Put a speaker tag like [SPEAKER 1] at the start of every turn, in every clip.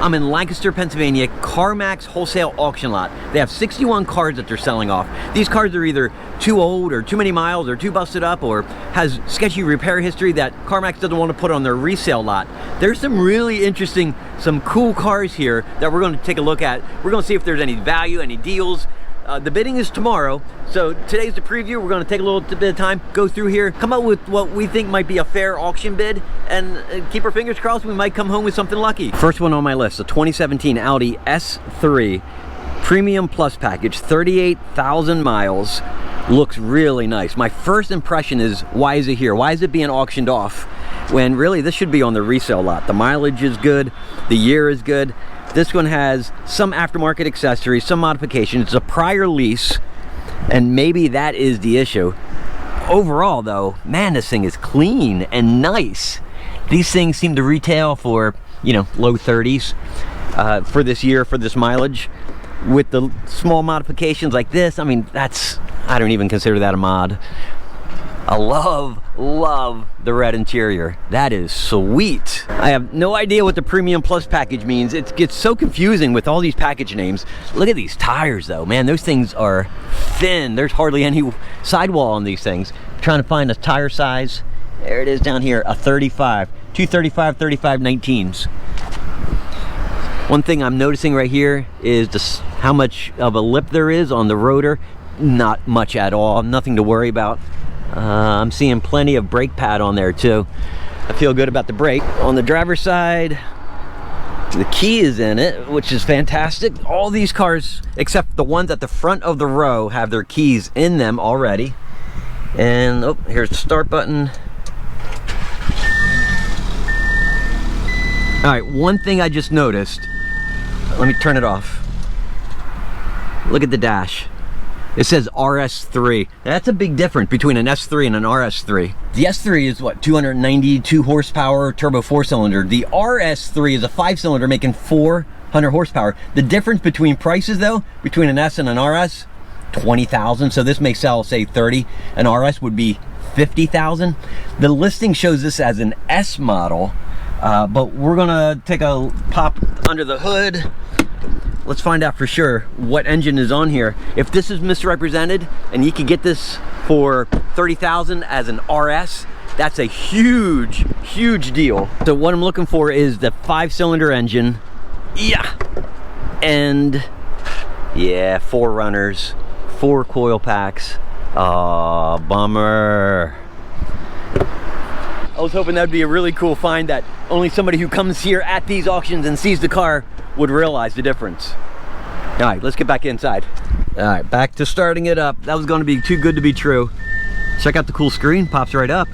[SPEAKER 1] I'm in Lancaster, Pennsylvania, CarMax Wholesale auction lot. They have 61 cars that they're selling off. These cars are either too old or too many miles or too busted up or has sketchy repair history that CarMax doesn't want to put on their resale lot. There's some really interesting, some cool cars here that we're going to take a look at. We're going to see if there's any value, any deals. The bidding is tomorrow, so today's the preview. We're going to take a little bit of time, go through here, come up with what we think might be a fair auction bid, and keep our fingers crossed we might come home with something lucky. First one on my list, the 2017 Audi S3 Premium Plus package, 38,000 miles. Looks really nice. My first impression is, why is it here? Why is it being auctioned off when really this should be on the resale lot? The mileage is good, the year is good. This one has some aftermarket accessories, some modifications. It's a prior lease, and maybe that is the issue. Overall, though, man, this thing is clean and nice. These things seem to retail for, you know, low 30s for this year, for this mileage. With the small modifications like this, I mean, that's, I don't even consider that a mod. I love the red interior. That is sweet. I have no idea what the Premium Plus package means. It gets so confusing with all these package names. Look at these tires though, man. Those things are thin. There's hardly any sidewall on these things. I'm trying to find a tire size. There it is down here, a 35. 235, 35 19s. One thing I'm noticing right here is just how much of a lip there is on the rotor. Not much at all, nothing to worry about. I'm seeing plenty of brake pad on there too. I feel good about the brake. On the driver's side, the key is in it, which is fantastic. All these cars, except the ones at the front of the row, have their keys in them already. And oh, here's the start button. All right, one thing I just noticed. Let me turn it off. Look at the dash. It says RS3. That's a big difference between an S3 and an RS3. The S3 is what, 292 horsepower turbo 4-cylinder. The RS3 is a 5-cylinder making 400 horsepower. The difference between prices though, between an S and an RS, 20,000. So this may sell, say 30. An RS would be 50,000. The listing shows this as an S model, but we're gonna take a pop under the hood. Let's find out for sure what engine is on here. If this is misrepresented and you can get this for 30,000 as an RS, that's a huge, huge deal. So what I'm looking for is the 5-cylinder engine. Yeah. And yeah, 4 runners, 4 coil packs. Oh, bummer. I was hoping that'd be a really cool find that only somebody who comes here at these auctions and sees the car would realize the difference. All right, let's get back inside. All right, back to starting it up. That was going to be too good to be true. Check out the cool screen, pops right up.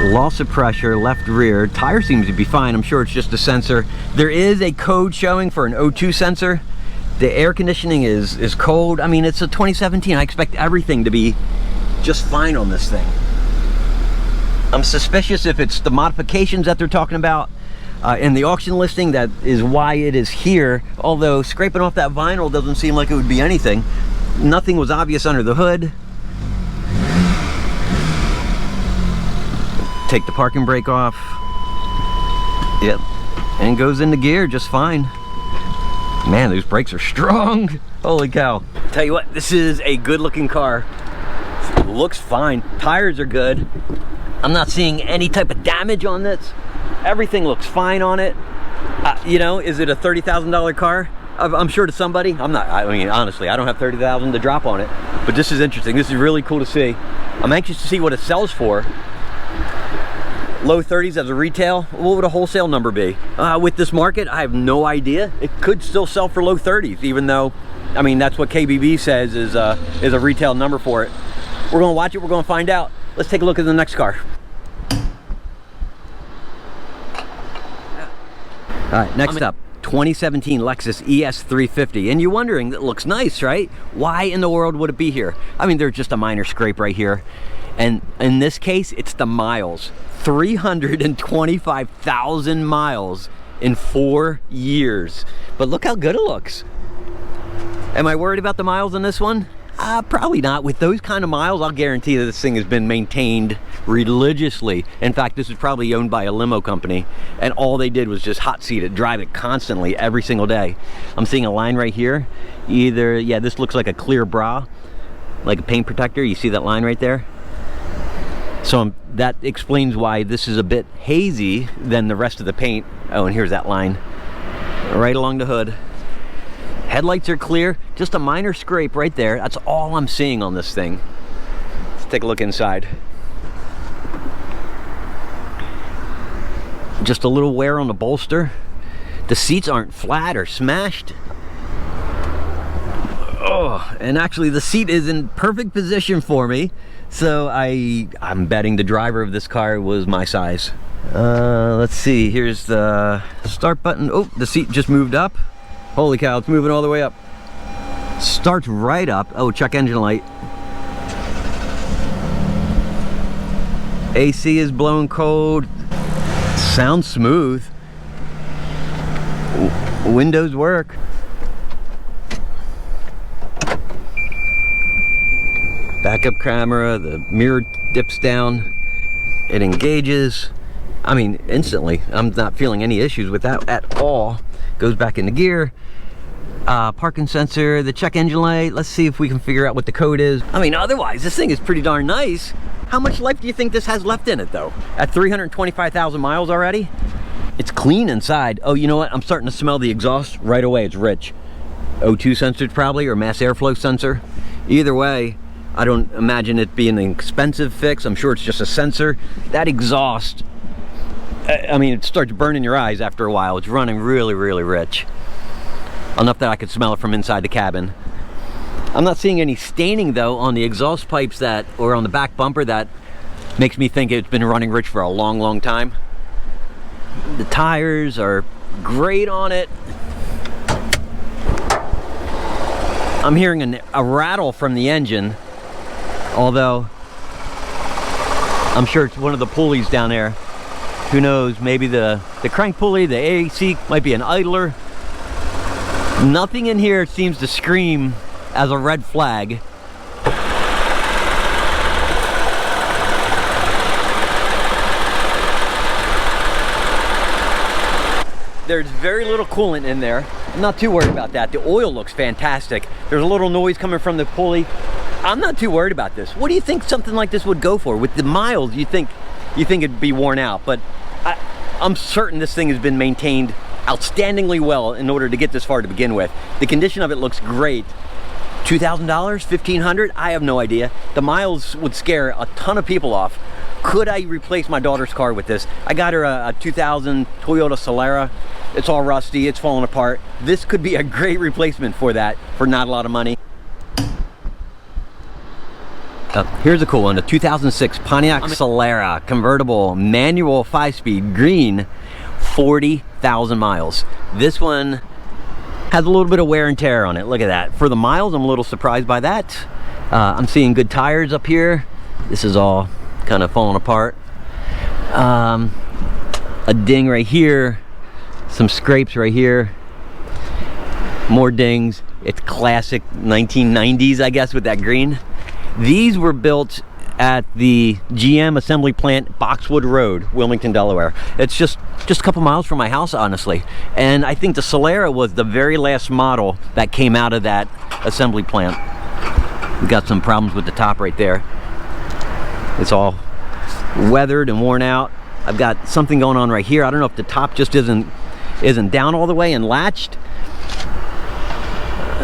[SPEAKER 1] Loss of pressure, left rear. Tire seems to be fine. I'm sure it's just a sensor. There is a code showing for an O2 sensor. The air conditioning is cold. I mean, it's a 2017. I expect everything to be just fine on this thing. I'm suspicious if it's the modifications that they're talking about in the auction listing, that is why it is here. Although scraping off that vinyl doesn't seem like it would be anything. Nothing was obvious under the hood. Take the parking brake off. Yep, and goes into gear just fine. Man, those brakes are strong. Holy cow. Tell you what, this is a good looking car. Looks fine. Tires are good. I'm not seeing any type of damage on this. Everything looks fine on it. You know, is it a $30,000 car? I'm sure to somebody. I'm not, I mean, honestly, I don't have $30,000 to drop on it. But this is interesting. This is really cool to see. I'm anxious to see what it sells for. Low 30s as a retail. What would a wholesale number be? With this market, I have no idea. It could still sell for low 30s, even though, I mean, that's what KBB says is a retail number for it. We're gonna watch it, we're gonna find out. Let's take a look at the next car. All right, next up, 2017 Lexus ES350. And you're wondering, that looks nice, right? Why in the world would it be here? I mean, there's just a minor scrape right here. And in this case, it's the miles. 325,000 miles in 4 years. But look how good it looks. Am I worried about the miles on this one? Probably not. With those kind of miles, I'll guarantee that this thing has been maintained religiously. In fact, this is probably owned by a limo company, and all they did was just hot seat it, drive it constantly every single day. I'm seeing a line right here. Either, yeah, this looks like a clear bra, like a paint protector. You see that line right there? So that explains why this is a bit hazy than the rest of the paint. Oh, and here's that line right along the hood. Headlights are clear, just a minor scrape right there. That's all I'm seeing on this thing. Let's take a look inside. Just a little wear on the bolster. The seats aren't flat or smashed. Oh, and actually the seat is in perfect position for me. So I'm betting the driver of this car was my size. Let's see, here's the start button. Oh, the seat just moved up. Holy cow, it's moving all the way up. Starts right up. Oh, check engine light. AC is blowing cold. Sounds smooth. Windows work. Backup camera, the mirror dips down. It engages. I mean, instantly. I'm not feeling any issues with that at all. Goes back into gear. Parking sensor, the check engine light. Let's see if we can figure out what the code is. I mean, otherwise, this thing is pretty darn nice. How much life do you think this has left in it, though? At 325,000 miles already? It's clean inside. Oh, you know what? I'm starting to smell the exhaust right away. It's rich. O2 sensor probably, or mass airflow sensor. Either way, I don't imagine it being an expensive fix. I'm sure it's just a sensor. That exhaust, I mean, it starts burning your eyes after a while. It's running really, really rich. Enough that I could smell it from inside the cabin. I'm not seeing any staining though on the exhaust pipes that, or on the back bumper, that makes me think it's been running rich for a long, long time. The tires are great on it. I'm hearing a rattle from the engine, although I'm sure it's one of the pulleys down there. Who knows, maybe the crank pulley, the AC might be an idler. Nothing in here seems to scream as a red flag. There's very little coolant in there. I'm not too worried about that. The oil looks fantastic. There's a little noise coming from the pulley. I'm not too worried about this. What do you think something like this would go for? With the miles, you think it'd be worn out, but I'm certain this thing has been maintained outstandingly well in order to get this far to begin with. The condition of it looks great. $2,000, $1,500, I have no idea. The miles would scare a ton of people off. Could I replace my daughter's car with this? I got her a 2000 Toyota Solera. It's all rusty, it's falling apart. This could be a great replacement for that, for not a lot of money. Here's a cool one, a 2006 Pontiac Solera, convertible, manual 5-speed, green, 40,000 miles. This one has a little bit of wear and tear on it. Look at that. For the miles, I'm a little surprised by that. I'm seeing good tires up here. This is all kind of falling apart. A ding right here. Some scrapes right here. More dings. It's classic 1990s, I guess, with that green. These were built at the GM assembly plant, Boxwood Road, Wilmington, Delaware. It's just a couple miles from my house, honestly. And I think the Solera was the very last model that came out of that assembly plant. We got some problems with the top right there. It's all weathered and worn out. I've got something going on right here. I don't know if the top just isn't down all the way and latched.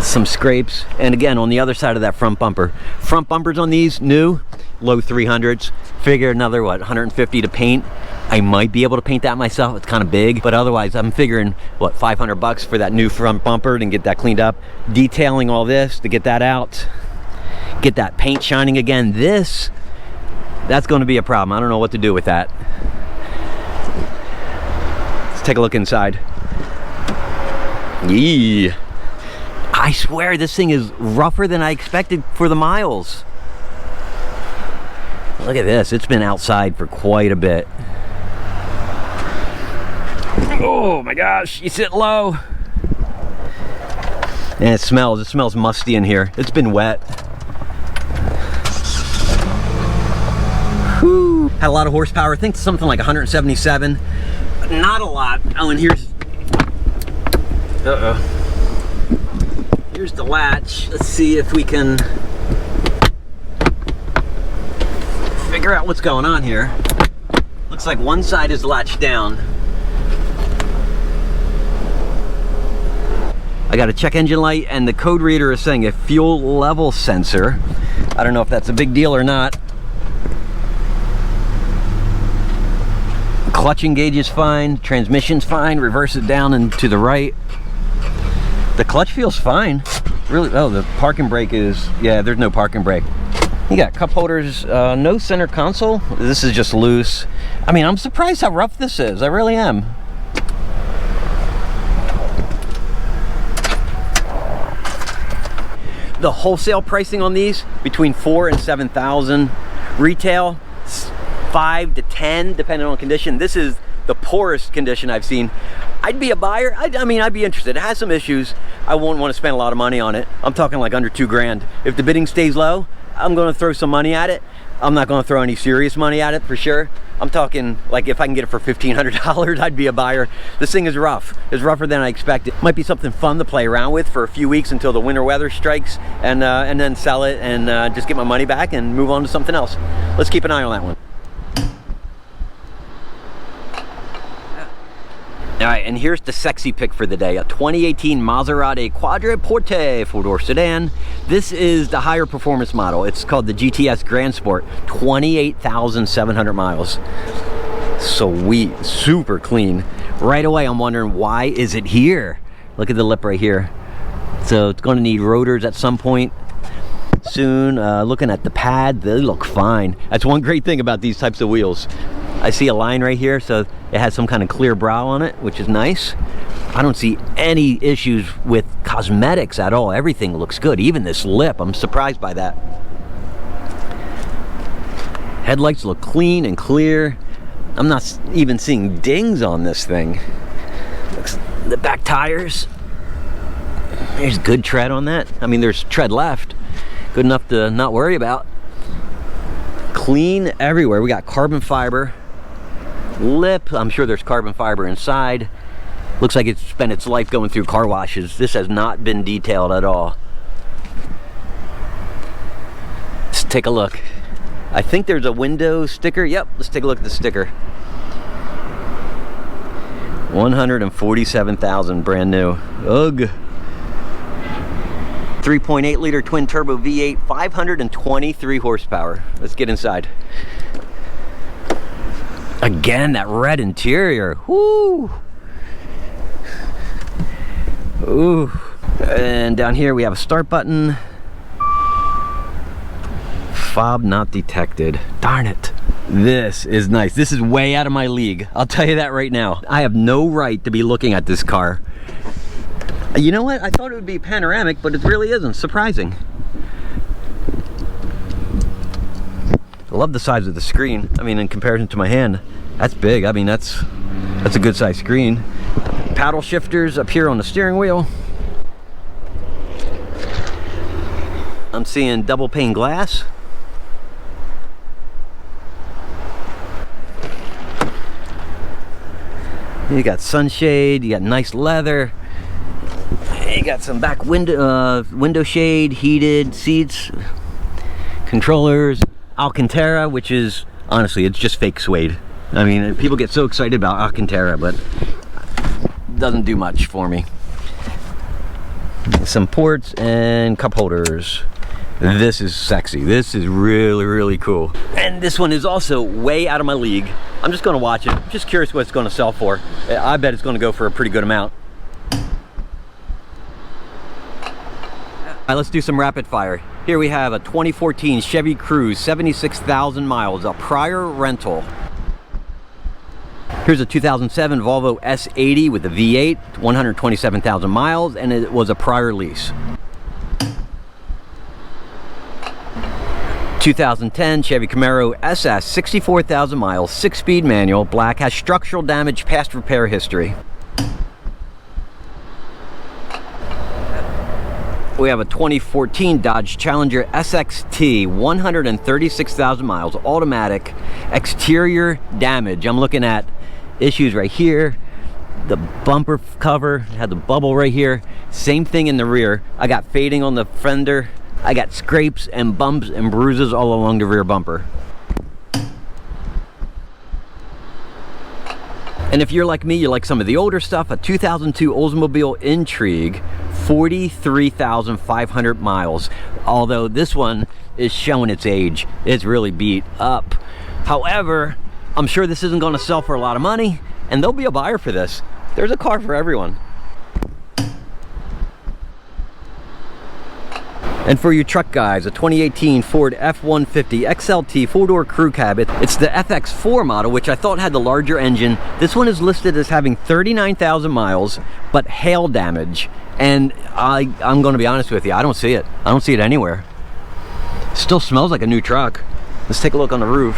[SPEAKER 1] Some scrapes, and again on the other side of that front bumper. Front bumpers on these new, low 300s. Figure another, what, 150 to paint. I might be able to paint that myself. It's kind of big, but otherwise I'm figuring, what, $500 for that new front bumper and get that cleaned up. Detailing all this to get that out, get that paint shining again. That's going to be a problem. I don't know what to do with that. Let's take a look inside. Yee. I swear this thing is rougher than I expected for the miles. Look at this, it's been outside for quite a bit. Oh my gosh, you sit low. And it smells musty in here. It's been wet. Whew. Had a lot of horsepower. I think something like 177. Not a lot. Oh, and here's... Here's the latch. Let's see if we can figure out what's going on here. Looks like one side is latched down. I got a check engine light, and the code reader is saying a fuel level sensor. I don't know if that's a big deal or not. Clutching gauge is fine, transmission's fine, reverse it down and to the right. The clutch feels fine. Really, oh, the parking brake is, yeah, there's no parking brake. You got cup holders, no center console. This is just loose. I mean, I'm surprised how rough this is. I really am. The wholesale pricing on these, between 4,000 and 7,000. Retail, 5 to 10, depending on condition. This is the poorest condition I've seen. I'd be a buyer. I mean, I'd be interested. It has some issues. I won't want to spend a lot of money on it. I'm talking like under 2 grand. If the bidding stays low, I'm going to throw some money at it. I'm not going to throw any serious money at it for sure. I'm talking like if I can get it for $1,500, I'd be a buyer. This thing is rough. It's rougher than I expected. Might be something fun to play around with for a few weeks until the winter weather strikes, and then sell it and just get my money back and move on to something else. Let's keep an eye on that one. All right, and here's the sexy pick for the day, a 2018 Maserati Quadriporte 4-door sedan. This is the higher performance model. It's called the GTS Grand Sport, 28,700 miles. Sweet, super clean. Right away, I'm wondering, why is it here? Look at the lip right here. So it's going to need rotors at some point soon. Looking at the pad, they look fine. That's one great thing about these types of wheels. I see a line right here, so it has some kind of clear brow on it, which is nice. I don't see any issues with cosmetics at all. Everything looks good, even this lip. I'm surprised by that. Headlights look clean and clear. I'm not even seeing dings on this thing. The back tires, there's good tread on that. I mean, there's tread left. Good enough to not worry about. Clean everywhere. We got carbon fiber. Lip, I'm sure there's carbon fiber inside. Looks like it's spent its life going through car washes. This has not been detailed at all. Let's take a look. I think there's a window sticker. Yep, let's take a look at the sticker. 147,000, brand new. Ugh. 3.8 liter twin turbo V8, 523 horsepower. Let's get inside. Again, that red interior. Woo! Ooh. And down here we have a start button. Fob not detected. Darn it. This is nice. This is way out of my league. I'll tell you that right now. I have no right to be looking at this car. You know what? I thought it would be panoramic, but it really isn't. Surprising. I love the size of the screen. I mean, in comparison to my hand, that's big. I mean, that's a good size screen. Paddle shifters up here on the steering wheel. I'm seeing double pane glass. You got sunshade, you got nice leather. You got some back window shade, heated seats, controllers, Alcantara, which is, honestly, it's just fake suede. I mean, people get so excited about Alcantara, but it doesn't do much for me. Some ports and cup holders. This is sexy. This is really, really cool. And this one is also way out of my league. I'm just gonna watch it. I'm just curious what it's gonna sell for. I bet it's gonna go for a pretty good amount. All right, let's do some rapid fire. Here we have a 2014 Chevy Cruze, 76,000 miles, a prior rental. Here's a 2007 Volvo S80 with a V8, 127,000 miles, and it was a prior lease. 2010 Chevy Camaro SS, 64,000 miles, 6-speed manual, black, has structural damage, past repair history. We have a 2014 Dodge Challenger SXT, 136,000 miles, automatic, exterior damage. I'm looking at issues right here. The bumper cover had the bubble right here. Same thing in the rear. I got fading on the fender. I got scrapes and bumps and bruises all along the rear bumper. And if you're like me, you like some of the older stuff, a 2002 Oldsmobile Intrigue, 43,500 miles. Although this one is showing its age. It's really beat up. However, I'm sure this isn't going to sell for a lot of money, and there'll be a buyer for this. There's a car for everyone. And for you truck guys, a 2018 Ford F-150 XLT 4-door crew cab. It's the FX4 model, which I thought had the larger engine. This one is listed as having 39,000 miles, but hail damage. And I'm going to be honest with you, I don't see it. I don't see it anywhere. Still smells like a new truck. Let's take a look on the roof.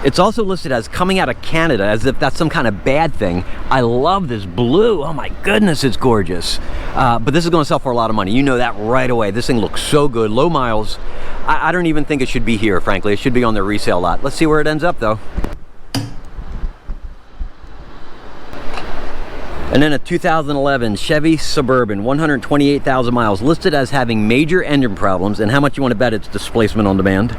[SPEAKER 1] It's also listed as coming out of Canada, as if that's some kind of bad thing. I love this blue. Oh my goodness, it's gorgeous. But this is going to sell for a lot of money. You know that right away. This thing looks so good. Low miles. I don't even think it should be here, frankly. It should be on the resale lot. Let's see where it ends up, though. And then a 2011 Chevy Suburban, 128,000 miles, listed as having major engine problems. And how much you want to bet it's displacement on demand?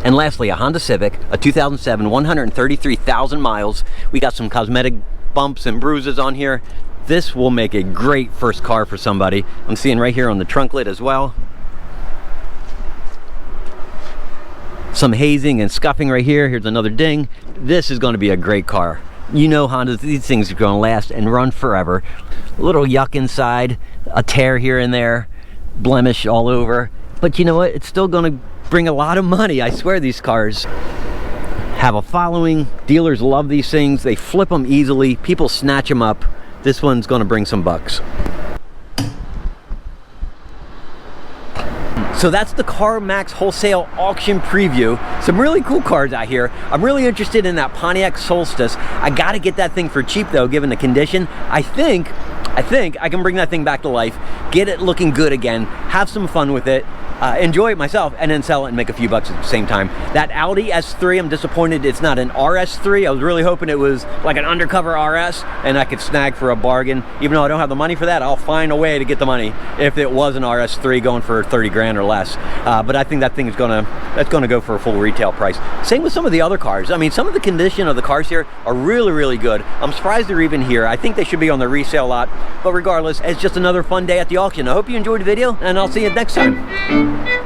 [SPEAKER 1] And lastly, a Honda Civic, a 2007, 133,000 miles. We got some cosmetic bumps and bruises on here. This will make a great first car for somebody. I'm seeing right here on the trunk lid as well. Some hazing and scuffing right here. Here's another ding. This is going to be a great car. You know Hondas, these things are going to last and run forever. A little yuck inside, a tear here and there, blemish all over. But you know what? It's still going to bring a lot of money. I swear these cars have a following. Dealers love these things. They flip them easily. People snatch them up. This one's going to bring some bucks. So that's the CarMax wholesale auction preview. Some really cool cars out here. I'm really interested in that Pontiac Solstice. I got to get that thing for cheap though, given the condition. I think I can bring that thing back to life, get it looking good again, have some fun with it, enjoy it myself, and then sell it and make a few bucks at the same time. That Audi S3, I'm disappointed it's not an RS3. I was really hoping it was like an undercover RS and I could snag for a bargain. Even though I don't have the money for that, I'll find a way to get the money if it was an RS3 going for 30 grand or less. But I think that thing is that's gonna go for a full retail price. Same with some of the other cars. I mean, some of the condition of the cars here are really, really good. I'm surprised they're even here. I think they should be on the resale lot. But regardless, it's just another fun day at the auction. I hope you enjoyed the video, and I'll see you next time.